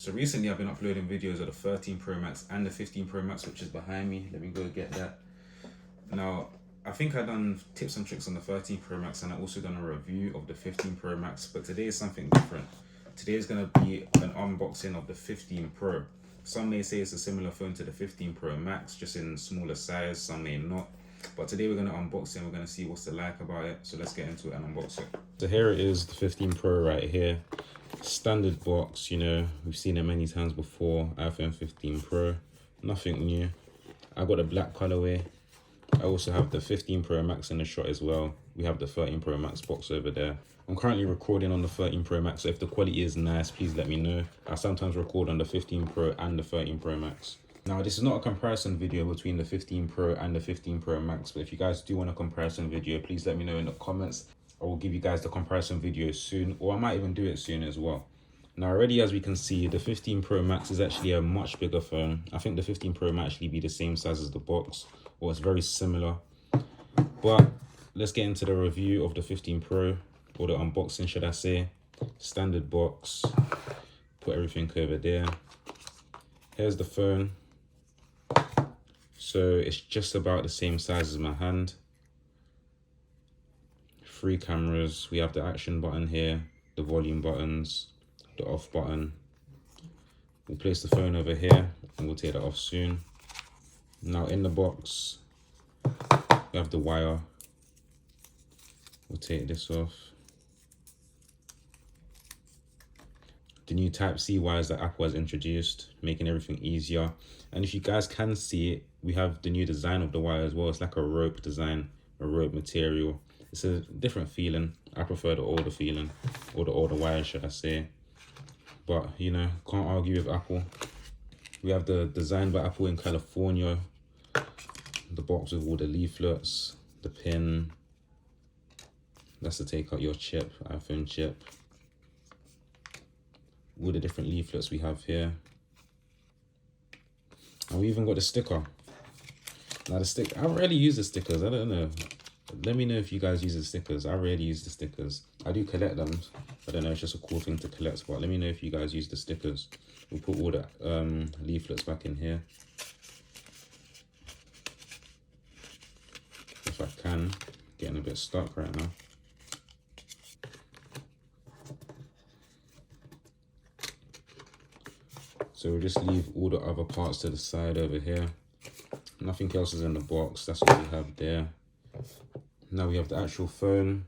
So recently I've been uploading videos of the 13 Pro Max and the 15 Pro Max, which is behind me. Let me go get that. Now, I think I've done tips and tricks on the 13 Pro Max, and I've also done a review of the 15 Pro Max, but today is something different. Today is going to be an unboxing of the 15 Pro. Some may say it's a similar phone to the 15 Pro Max, just in smaller size, some may not. But today we're going to unbox it and we're going to see what's to like about it. So let's get into it and unbox it. So here it is, the 15 Pro right here. Standard box, you know, we've seen it many times before. iPhone 15 Pro, nothing new. I got a black colorway. I also have the 15 Pro Max in the shot as well. We have the 13 Pro Max box over there. I'm currently recording on the 13 Pro Max, so if the quality is nice, please let me know. I sometimes record on the 15 Pro and the 13 Pro Max. Now, this is not a comparison video between the 15 Pro and the 15 Pro Max, but if you guys do want a comparison video, please let me know in the comments. I will give you guys the comparison video soon, or I might even do it soon as well. Now, already as we can see, the 15 Pro Max is actually a much bigger phone. I think the 15 Pro might actually be the same size as the box, or it's very similar. But let's get into the review of the 15 Pro, or the unboxing, should I say. Standard box, put everything over there. Here's the phone. So it's just about the same size as my hand. 3 cameras. We have the action button here, the volume buttons, the off button. We'll place the phone over here and we'll take that off soon. Now in the box, we have the wire. We'll take this off. The new Type-C wires that Apple has introduced, making everything easier. And if you guys can see it, we have the new design of the wire as well. It's like a rope design, a rope material. It's a different feeling. I prefer the older feeling, or the older wire, should I say. But, you know, can't argue with Apple. We have the design by Apple in California. The box with all the leaflets, the pin. That's to take out your chip, iPhone chip. All the different leaflets we have here. And we even got the sticker. Now the stick, I rarely use the stickers, I don't know. Let me know if you guys use the stickers. I rarely use the stickers. I do collect them. I don't know, it's just a cool thing to collect, but let me know if you guys use the stickers. We'll put all the leaflets back in here. If I can, getting a bit stuck right now. So we'll just leave all the other parts to the side over here. Nothing else is in the box, that's what we have there. Now we have the actual phone.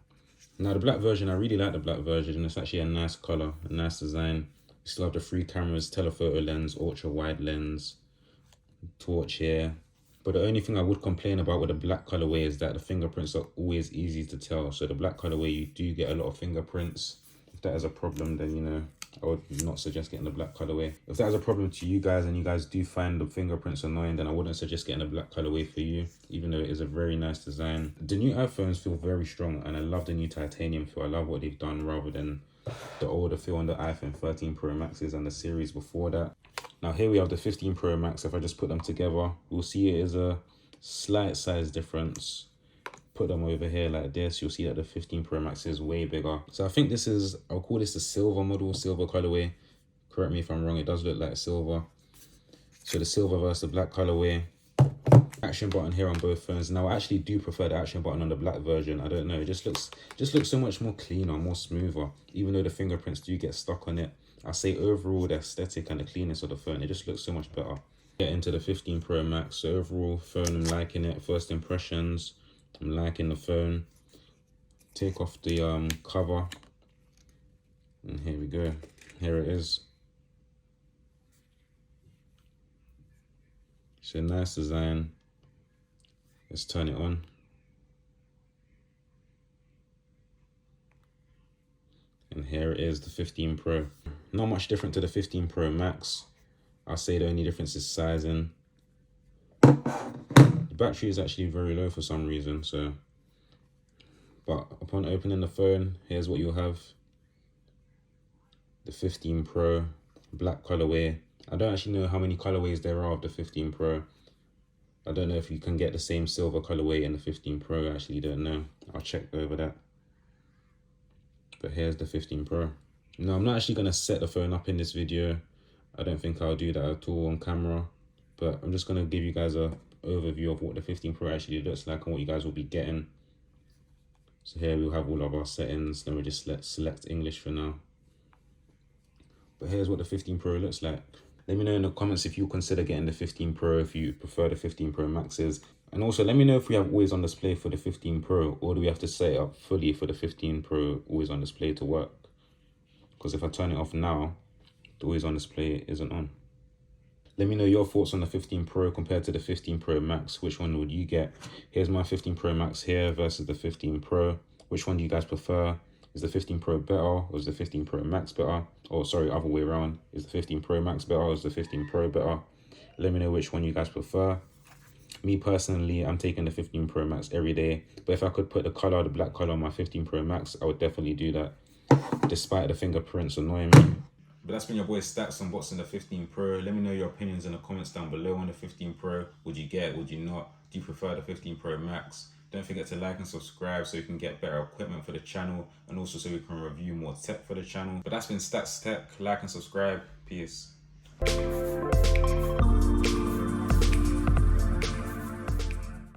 Now the black version, I really like the black version, and it's actually a nice color, a nice design. We still have the 3 cameras, telephoto lens, ultra wide lens, torch here. But the only thing I would complain about with the black colorway is that the fingerprints are always easy to tell. So the black colorway, you do get a lot of fingerprints. If that is a problem, then, you know, I would not suggest getting the black colorway. If that is a problem to you guys and you guys do find the fingerprints annoying, then I wouldn't suggest getting the black colorway for you, even though it is a very nice design. The new iPhones feel very strong, and I love the new titanium feel. I love what they've done rather than the older feel on the iPhone 13 Pro Maxes and the series before that. Now here we have the 15 Pro Max. If I just put them together, we'll see it is a slight size difference. Put them over here like this, you'll see that the 15 Pro Max is way bigger. So I think this is, I'll call this the silver model, silver colorway. Correct me if I'm wrong, it does look like silver. So the silver versus the black colorway. Action button here on both phones. Now I actually do prefer the action button on the black version. I don't know, it just looks so much more cleaner, more smoother. Even though the fingerprints do get stuck on it, I say overall the aesthetic and the cleanness of the phone, it just looks so much better. Get into the 15 Pro Max. So overall phone, I'm liking it. First impressions, I'm liking the phone. Take off the cover, and here we go. Here it is. It's a nice design. Let's turn it on. And here it is, the 15 Pro. Not much different to the 15 Pro Max. I'll say the only difference is sizing. The battery is actually very low for some reason, so. But upon opening the phone, here's what you'll have. The 15 Pro, black colorway. I don't actually know how many colorways there are of the 15 Pro. I don't know if you can get the same silver colorway in the 15 Pro, I actually don't know. I'll check over that. But here's the 15 Pro. Now, I'm not actually going to set the phone up in this video. I don't think I'll do that at all on camera, but I'm just gonna give you guys a overview of what the 15 Pro actually looks like and what you guys will be getting. So here we'll have all of our settings. Then we just select English for now. But here's what the 15 Pro looks like. Let me know in the comments if you consider getting the 15 Pro, if you prefer the 15 Pro Maxes. And also let me know if we have always on display for the 15 Pro, or do we have to set it up fully for the 15 Pro always on display to work? Because if I turn it off now, the always on display isn't on. Let me know your thoughts on the 15 Pro compared to the 15 Pro Max. Which one would you get? Here's my 15 Pro Max here versus the 15 Pro. Which one do you guys prefer? Is the 15 Pro better, or is the 15 Pro Max better? Oh, sorry, other way around. Is the 15 Pro Max better, or is the 15 Pro better? Let me know which one you guys prefer. Me personally, I'm taking the 15 Pro Max every day. But if I could put the black color on my 15 Pro Max, I would definitely do that, despite the fingerprints annoying me. But that's been your boy Stacks unboxing the 15 Pro. Let me know your opinions in the comments down below on the 15 Pro. Would you get it? Would you not? Do you prefer the 15 Pro Max? Don't forget to like and subscribe so you can get better equipment for the channel, and also so we can review more tech for the channel. But that's been Stacks Tech. Like and subscribe. Peace.